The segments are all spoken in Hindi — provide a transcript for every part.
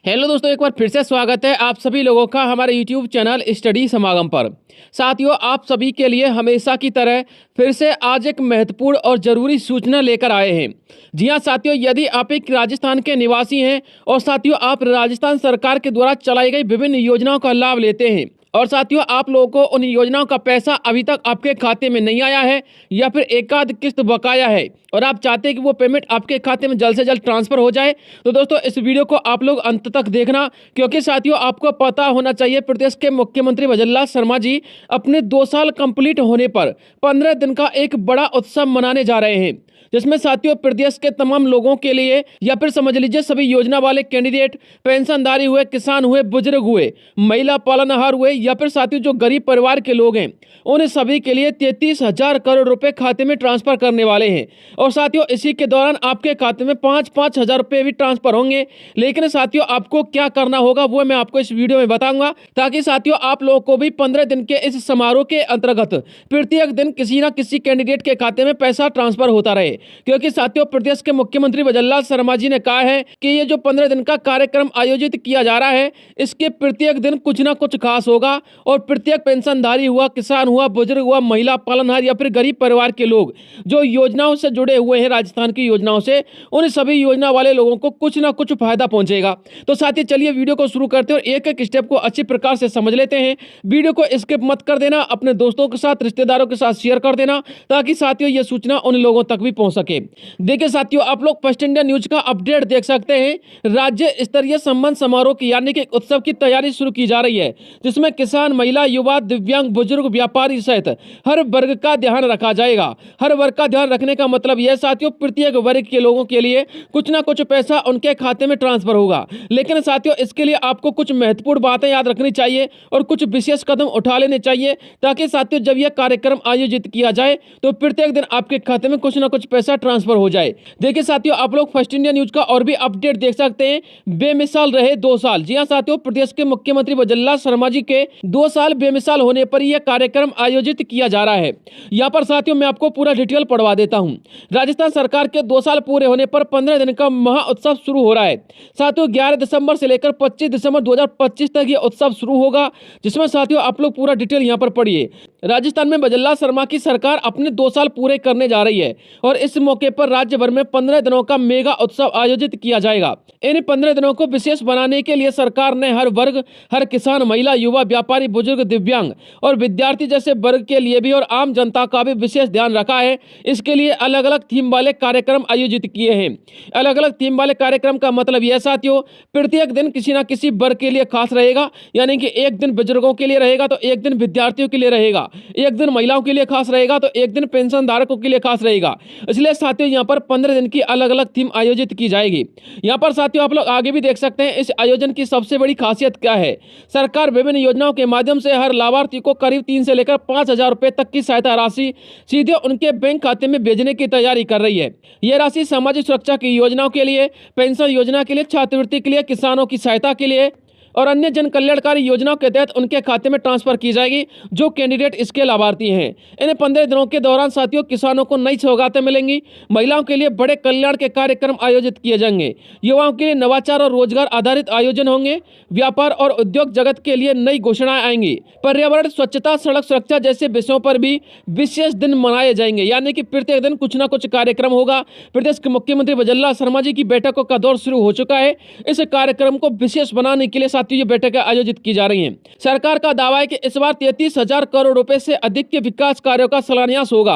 हेलो दोस्तों, एक बार फिर से स्वागत है आप सभी लोगों का हमारे यूट्यूब चैनल स्टडी समागम पर। साथियों, आप सभी के लिए हमेशा की तरह फिर से आज एक महत्वपूर्ण और ज़रूरी सूचना लेकर आए हैं। जी हां साथियों, यदि आप एक राजस्थान के निवासी हैं और साथियों आप राजस्थान सरकार के द्वारा चलाई गई विभिन्न योजनाओं का लाभ लेते हैं और साथियों आप लोगों को उन योजनाओं का पैसा अभी तक आपके खाते में नहीं आया है या फिर एकाध किस्त बकाया है और आप चाहते हैं कि वो पेमेंट आपके खाते में जल्द से जल्द ट्रांसफर हो जाए, तो दोस्तों इस वीडियो को आप लोग अंत तक देखना, क्योंकि साथियों आपको पता होना चाहिए प्रदेश के मुख्यमंत्री भजनलाल शर्मा जी अपने 2 साल कंप्लीट होने पर 15 दिन का एक बड़ा उत्सव मनाने जा रहे हैं, जिसमें साथियों प्रदेश के तमाम लोगों के लिए या फिर समझ लीजिए सभी योजना वाले कैंडिडेट, पेंशनधारी हुए, किसान हुए, बुजुर्ग हुए, महिला पालनहार हुए या फिर साथियों जो गरीब परिवार के लोग हैं उन सभी के लिए 33,000 करोड़ रुपए खाते में ट्रांसफर करने वाले हैं। और साथियों इसी के दौरान आपके खाते में 5-5 हजार रुपए भी ट्रांसफर होंगे। लेकिन साथियों आपको क्या करना होगा वो मैं आपको इस वीडियो में बताऊंगा, ताकि साथियों आप लोगों को भी 15 दिन के इस समारोह के अंतर्गत प्रत्येक दिन किसी न किसी कैंडिडेट के खाते में पैसा ट्रांसफर होता रहे। क्योंकि साथियों प्रदेश के मुख्यमंत्री भजनलाल शर्मा जी ने कहा है कि ये जो 15 दिन का कार्यक्रम आयोजित किया जा रहा है इसके प्रत्येक दिन कुछ ना कुछ खास होगा और प्रत्येक पेंशनधारी हुआ, किसान हुआ, बुजुर्ग हुआ, महिला पालनहार या फिर गरीब परिवार के लोग जो योजनाओं से जुड़े हुए हैं, राजस्थान की योजनाओं से, उन सभी योजना वाले लोगों को कुछ ना कुछ फायदा पहुंचेगा। तो साथियों चलिए वीडियो को शुरू करते हैं और एक एक स्टेप को अच्छी प्रकार से समझ लेते हैं। वीडियो को स्किप मत कर देना, अपने दोस्तों के साथ, रिश्तेदारों के साथ शेयर कर देना, ताकि साथियों ये सूचना उन लोगों तक भी पहुंच सके। देखिए साथियों आप लोग फर्स्ट इंडिया न्यूज का अपडेट देख सकते हैं। राज्य स्तरीय सम्मान समारोह की यानी कि उत्सव की तैयारी शुरू की जा रही है, जिसमें किसान, महिला, युवा, दिव्यांग, बुजुर्ग, व्यापारी सहित हर वर्ग का ध्यान रखा जाएगा। हर वर्ग का ध्यान रखने का मतलब यह साथियों प्रत्येक वर्ग के लोगों के लिए कुछ ना कुछ पैसा उनके खाते में ट्रांसफर होगा। लेकिन साथियों इसके लिए आपको कुछ महत्वपूर्ण बातें याद रखनी चाहिए और कुछ विशेष कदम उठा लेने चाहिए, ताकि साथियों जब यह कार्यक्रम आयोजित किया जाए तो प्रत्येक दिन आपके खाते में कुछ ना कुछ पैसा ट्रांसफर हो जाए। देखिए साथियों आप लोग फर्स्ट इंडिया न्यूज का और भी अपडेट देख सकते हैं। बेमिसाल रहे 2 साल। जी हां साथियों, प्रदेश के मुख्यमंत्री भजनलाल शर्मा जी के 2 साल बेमिसाल होने पर यह कार्यक्रम आयोजित किया जा रहा है। यहाँ पर साथियों मैं आपको पूरा डिटेल पढ़वा देता हूँ। राजस्थान सरकार के 2 साल पूरे होने पर 15 दिन का महा उत्सव शुरू हो रहा है। साथियों 11 दिसंबर से लेकर 25 दिसंबर 2025 तक यह उत्सव शुरू होगा, जिसमें साथियों आप लोग पूरा डिटेल यहाँ पर पढ़िए। राजस्थान में भजनलाल शर्मा की सरकार अपने 2 साल पूरे करने जा रही है और इस मौके पर राज्य भर में 15 दिनों का मेगा उत्सव आयोजित किया जाएगा। इन 15 दिनों को विशेष बनाने के लिए सरकार ने हर वर्ग, हर किसान, महिला, युवा, व्यापारी, बुजुर्ग, दिव्यांग और विद्यार्थी जैसे वर्ग के लिए भी और आम जनता का भी विशेष ध्यान रखा है। इसके लिए अलग अलग थीम वाले कार्यक्रम आयोजित किए हैं। अलग अलग थीम वाले कार्यक्रम का मतलब यह साथियों प्रत्येक दिन किसी न किसी वर्ग के लिए खास रहेगा, यानी कि एक दिन बुजुर्गों के लिए रहेगा तो एक दिन विद्यार्थियों के लिए रहेगा, एक दिन महिलाओं के लिए खास रहेगा तो एक दिन पेंशन धारकों के लिए खास रहेगा। इसलिए साथियों यहाँ पर 15 दिन की अलग अलग थीम आयोजित की जाएगी। यहाँ पर साथियों आप लोग आगे भी देख सकते हैं इस आयोजन की सबसे बड़ी खासियत क्या है। सरकार विभिन्न योजनाओं के माध्यम से हर लाभार्थी को करीब 3 से लेकर 5,000 रुपए तक की सहायता राशि सीधे उनके बैंक खाते में भेजने की तैयारी कर रही है। यह राशि सामाजिक सुरक्षा की योजनाओं के लिए, पेंशन योजना के लिए, छात्रवृत्ति के लिए, किसानों की सहायता के लिए और अन्य जन कल्याणकारी योजनाओं के तहत उनके खाते में ट्रांसफर की जाएगी जो कैंडिडेट इसके लाभार्थी हैं। इन 15 दिनों के दौरान साथियों किसानों को नई सौगातें मिलेंगी, महिलाओं के लिए बड़े कल्याण के कार्यक्रम आयोजित किए जाएंगे, युवाओं के लिए नवाचार और रोजगार आधारित आयोजन होंगे, व्यापार और उद्योग जगत के लिए नई घोषणाएं आएंगी, पर्यावरण, स्वच्छता, सड़क सुरक्षा जैसे विषयों पर भी विशेष दिन मनाए जाएंगे। यानी कि प्रत्येक दिन कुछ ना कुछ कार्यक्रम होगा। प्रदेश के मुख्यमंत्री भजनलाल शर्मा जी की बैठकों का दौर शुरू हो चुका है। इस कार्यक्रम को विशेष बनाने के लिए ये बैठकें आयोजित की जा रही हैं। सरकार का दावा है कि इस बार 33,000 करोड़ रुपए से अधिक के विकास कार्यों का शिलान्यास होगा।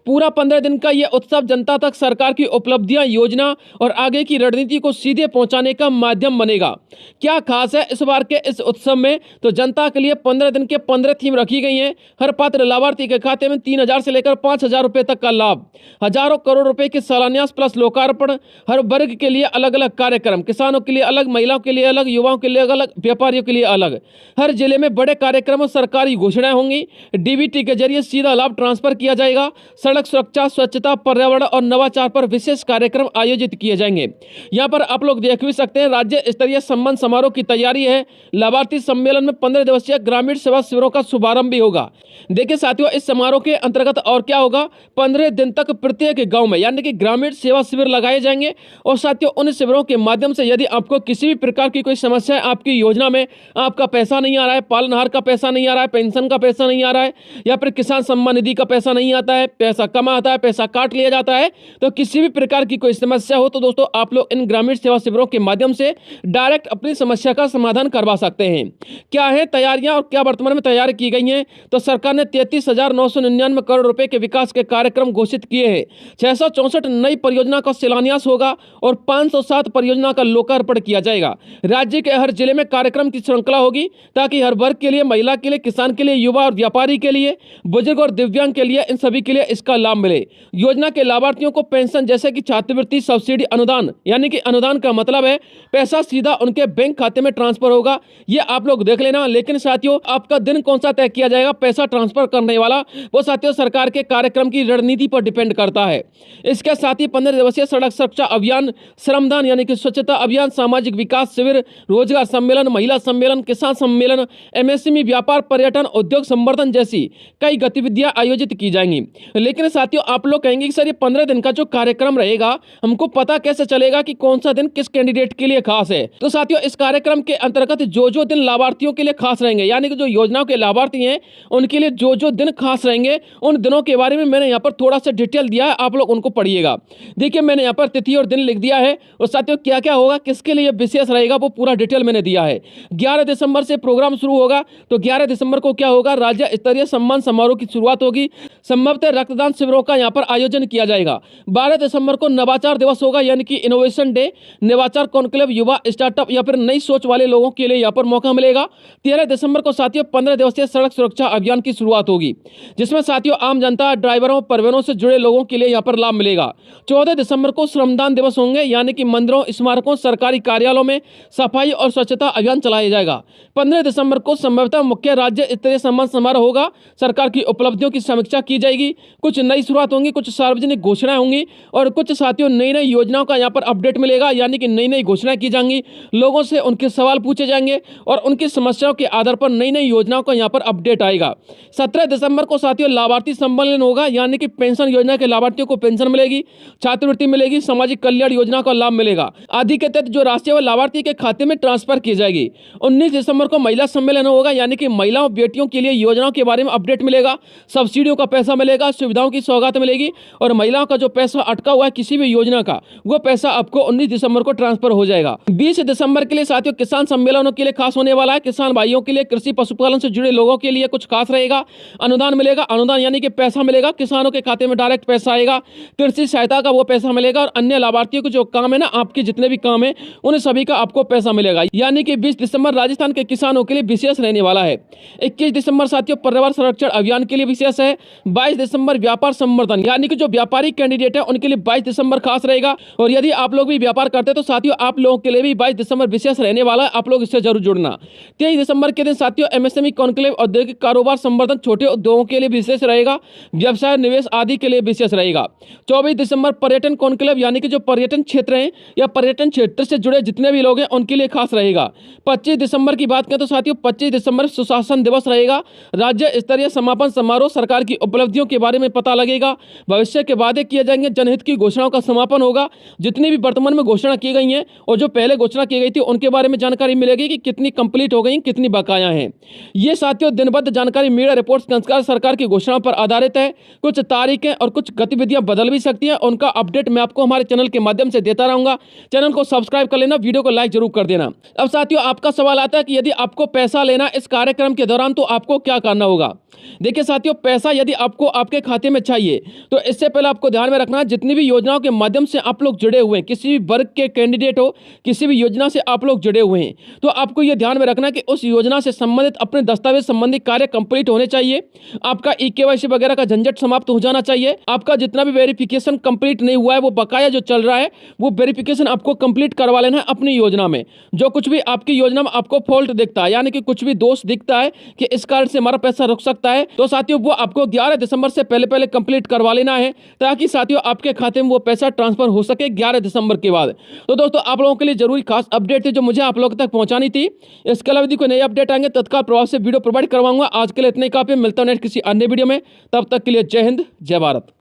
पूरा 15 दिन का यह उत्सव जनता तक सरकार की उपलब्धियां, योजना और आगे की रणनीति को सीधे पहुंचाने का माध्यम बनेगा। क्या खास है इस बार के इस उत्सव में, तो जनता के लिए 15 दिन के 15 थीम रखी गई हैं। हर पात्र लाभार्थी के खाते में 3,000 से लेकर 5,000 रुपए तक का लाभ, हजारों करोड़ रुपए के शिलान्यास प्लस लोकार्पण, हर वर्ग के लिए अलग अलग कार्यक्रम, किसानों के लिए अलग, महिलाओं के लिए अलग, युवाओं के लिए अलग, व्यापारियों के लिए अलग। हर जिले में बड़े कार्यक्रम और सरकारी घोषणाएं होंगी। डीबीटी के जरिए सीधा लाभ ट्रांसफर किया जाएगा। सड़क सुरक्षा, स्वच्छता, पर्यावरण और नवाचार पर विशेष कार्यक्रम आयोजित किए जाएंगे। यहाँ पर आप लोग देख भी सकते हैं, राज्य स्तरीय सम्मान समारोह की तैयारी है। लाभार्थी सम्मेलन में 15 दिवसीय ग्रामीण सेवा शिविरों का शुभारंभ भी होगा। देखिए साथियों, इस समारोह के अंतर्गत और क्या होगा, 15 दिन तक प्रत्येक गांव में यानी कि ग्रामीण सेवा शिविर लगाए जाएंगे। और साथियों, उन शिविरों के माध्यम से यदि आपको किसी भी प्रकार की कोई समस्या है, आपकी योजना में आपका पैसा नहीं आ रहा है, पालनहार का पैसा नहीं आ रहा है, पेंशन का पैसा नहीं आ रहा है, या फिर किसान सम्मान निधि का पैसा नहीं आता है, पैसा कम आता है, पैसा काट लिया जाता है, तो किसी भी प्रकार की कोई समस्या हो तो दोस्तों आप लोग इन ग्रामीण सेवा शिविरों के माध्यम से डायरेक्ट अपनी समस्या का समाधान करवा सकते हैं। क्या है तैयारियां और क्या वर्तमान में तैयारी की गई हैं, तो सरकार ने 33,999 करोड़ रुपए के विकास के कार्यक्रम घोषित किए हैं। 664 नई परियोजना का शिलान्यास होगा और 507 परियोजना का लोकार्पण किया जाएगा। राज्य के हर जिले में कार्यक्रम की श्रृंखला होगी ताकि हर वर्ग के लिए, महिला के लिए, किसान के लिए, युवा और व्यापारी के लिए, बुजुर्ग और दिव्यांग के लिए, इन सभी के लिए इसका लाभ मिले। योजना के लाभार्थियों को पेंशन जैसे कि छात्रवृत्ति, सब्सिडी, अनुदान, यानी कि अनुदान का मतलब है पैसा सीधा उनके बैंक खाते में ट्रांसफर होगा। ये आप लोग देख लेना। लेकिन साथियों, आपका दिन कौन सा तय किया जाएगा पैसा ट्रांसफर करने वाला, वो साथियों सरकार के कार्यक्रम की रणनीति पर डिपेंड करता है। इसके साथ ही 15 दिवसीय सड़क सुरक्षा अभियान, श्रमदान यानी कि स्वच्छता अभियान, सामाजिक विकास शिविर, रोजगार सम्मेलन, महिला सम्मेलन, किसान सम्मेलन, एमएसएमई, व्यापार, पर्यटन, उद्योग संवर्धन जैसी कई गतिविधियां आयोजित की जाएंगी। लेकिन साथियों, आप लोग कहेंगे कि सर ये 15 दिन का जो कार्यक्रम रहेगा, हमको पता कैसे चलेगा कि कौन सा दिन किस कैंडिडेट के लिए खास है। तो साथियों, इस कार्यक्रम के अंतर्गत जो दिन लाभार्थियों के लिए खास रहेंगे, यानी कि जो योजनाओं के लाभार्थी हैं उनके लिए जो दिन खास रहेंगे, उन दिनों के बारे में मैंने यहाँ पर थोड़ा सा डिटेल दिया है, आप लोग उनको पढ़िएगा। देखिए, मैंने यहाँ पर तिथि और दिन लिख दिया है और साथियों क्या क्या होगा, किसके लिए विशेष रहेगा, वो पूरा डिटेल मैंने दिया है। 11 दिसंबर से प्रोग्राम शुरू होगा। तो 11 दिसंबर को क्या होगा, राज्य स्तरीय सम्मान समारोह की शुरुआत होगी। संभवतः रक्तदान शिविरों का यहाँ पर आयोजन किया जाएगा। 12 दिसंबर को नवाचार दिवस होगा, यानी कि इनोवेशन डे, नवाचार कॉन्क्लेव, युवा स्टार्टअप या फिर नई सोच वाले लोगों के लिए यहाँ पर मौका मिलेगा। 13 दिसंबर को साथियों 15 दिवसीय सड़क सुरक्षा अभियान की शुरुआत होगी, जिसमें साथियों आम जनता, ड्राइवरों, परिवहनों से जुड़े लोगों के लिए यहाँ पर लाभ मिलेगा। 14 दिसंबर को श्रमदान दिवस होंगे, यानी कि मंदिरों, स्मारकों, सरकारी कार्यालयों में सफाई और स्वच्छता अभियान चलाया जाएगा। 15 दिसंबर को संभवतः मुख्य राज्य स्तरीय सम्मान समारोह होगा। सरकार की उपलब्धियों की समीक्षा की जाएगी। कुछ नई शुरुआत होंगी, कुछ सार्वजनिक घोषणाएं होंगी और कुछ साथियों नई नई योजनाओं का यहाँ पर अपडेट मिलेगा, यानी कि नई नई घोषणाएं की जाएंगी। लोगों से उनके सवाल पूछे जाएंगे और उनकी समस्याओं के आधार पर नई नई योजनाओं का यहाँ पर अपडेट आएगा। 17 दिसंबर को साथियों लाभार्थी सम्मेलन होगा, यानी कि पेंशन योजना के लाभार्थियों को पेंशन मिलेगी, छात्रवृत्ति मिलेगी, सामाजिक कल्याण योजना का लाभ मिलेगा आदि के तहत जो राशि है लाभार्थी के खाते में ट्रांसफर की जाएगी। 19 दिसंबर को महिला सम्मेलन होगा, यानी कि महिलाओं, बेटियों के लिए योजनाओं के बारे में अपडेट मिलेगा, सब्सिडियों का पैसा मिलेगा, सुविधाओं की सौगात मिलेगी और महिलाओं का जो पैसा अटका हुआ है किसी भी योजना का, वो पैसा आपको 19 दिसंबर को ट्रांसफर हो जाएगा। 20 दिसंबर के लिए साथियों किसान सम्मेलनों के लिए खास होने वाला है। किसान भाइयों के लिए, कृषि पशुपालन से जुड़े लोगों के लिए कुछ खास रहेगा। अनुदान मिलेगा, अनुदान यानी कि पैसा मिलेगा, किसानों के खाते में डायरेक्ट पैसा आएगा। कृषि सहायता का वो पैसा मिलेगा और अन्य लाभार्थियों को जो काम है ना, आपके जितने भी काम है उन सभी का आपको पैसा मिलेगा। यानी कि 20 दिसंबर राजस्थान के किसानों के लिए विशेष रहने वाला है। 21 दिसंबर साथियों पर्यावरण संरक्षण अभियान के लिए विशेष है। 22 दिसंबर व्यापार संवर्धन, यानी कि जो व्यापारी कैंडिडेट है उनके लिए 22 दिसंबर खास रहेगा। और यदि आप लोग भी व्यापार करते हैं तो साथियों आप लोगों के लिए भी 22 दिसंबर विशेष रहने वाला है, आप लोग इससे जरूर जुड़ना। 23 दिसंबर के दिन साथियों एमएसएमई कॉन्क्लेव, औद्योगिक कारोबार संवर्धन, छोटे उद्योगों के लिए विशेष रहेगा, व्यवसाय, निवेश आदि के लिए विशेष रहेगा। 24 दिसंबर पर्यटन कॉन्क्लेव, यानी कि जो पर्यटन क्षेत्र हैं या पर्यटन क्षेत्र से जुड़े जितने भी लोग हैं उनके लिए खास रहेगा। 25 दिसंबर की बात करें तो साथियों 25 दिसंबर सुशासन दिवस रहेगा। राज्य स्तरीय समापन समारोह, सरकार की उपलब्धियों के बारे में पता लगेगा, भविष्य के वादे किए जाएंगे, जनहित की घोषणाओं का समापन होगा। जितनी भी वर्तमान में घोषणा की गई हैं और जो पहले घोषणा की गई थी उनके बारे में जानकारी मिलेगी कि कितनी कंप्लीट हो गई, कितनी बकाया हैं। ये साथियों दिनबद्ध जानकारी मीडिया रिपोर्ट्स के अनुसार सरकार की घोषणाओं पर आधारित है। कुछ तारीखें और कुछ गतिविधियां बदल भी सकती हैं, उनका अपडेट मैं आपको हमारे चैनल के माध्यम से देता रहूंगा। चैनल को सब्सक्राइब कर लेना, वीडियो को लाइक जरूर कर देना। अब साथियों आपका सवाल आता है कि यदि आपको पैसा लेना इस कार्यक्रम के दौरान तो आपको क्या करना होगा। देखिए साथियों, पैसा यदि आपको आपके खाते में चाहिए तो इससे पहले आपको ध्यान में रखना है, जितनी भी योजनाओं के माध्यम से आप लोग जुड़े हुए हैं, किसी भी वर्ग के कैंडिडेट हो, किसी भी योजना से आप लोग जुड़े हुए हैं, तो आपको यह ध्यान में रखना है कि उस योजना से संबंधित अपने दस्तावेज संबंधी कार्य कंप्लीट होने चाहिए। आपका ई-केवाईसी वगैरह का झंझट समाप्त हो जाना चाहिए। आपका जितना भी वेरिफिकेशन कंप्लीट नहीं हुआ है, वो बकाया जो चल रहा है, वो वेरिफिकेशन आपको कंप्लीट करवा लेना है अपनी योजना में। जो कुछ भी आपकी योजना में आपको फॉल्ट दिखता है, यानी कि कुछ भी दोष दिखता है कि इस कारण से हमारा पैसा रुक सकता है, तो साथियों वो आपको 11 दिसंबर से पहले कंप्लीट करवा लेना है, ताकि साथियों आपके खाते में वो पैसा ट्रांसफर हो सके 11 दिसंबर के बाद। तो दोस्तों, आप लोगों के लिए जरूरी खास अपडेट थी जो मुझे आप लोगों तक पहुंचानी थी। इसके अलावा यदि कोई नई अपडेट आएंगे तत्काल प्रभाव से वीडियो प्रोवाइड करवाऊंगा। आज के लिए इतने ही काफी, मिलता हूं नेक्स्ट किसी अन्य वीडियो में। तब तक के लिए जय हिंद, जय भारत।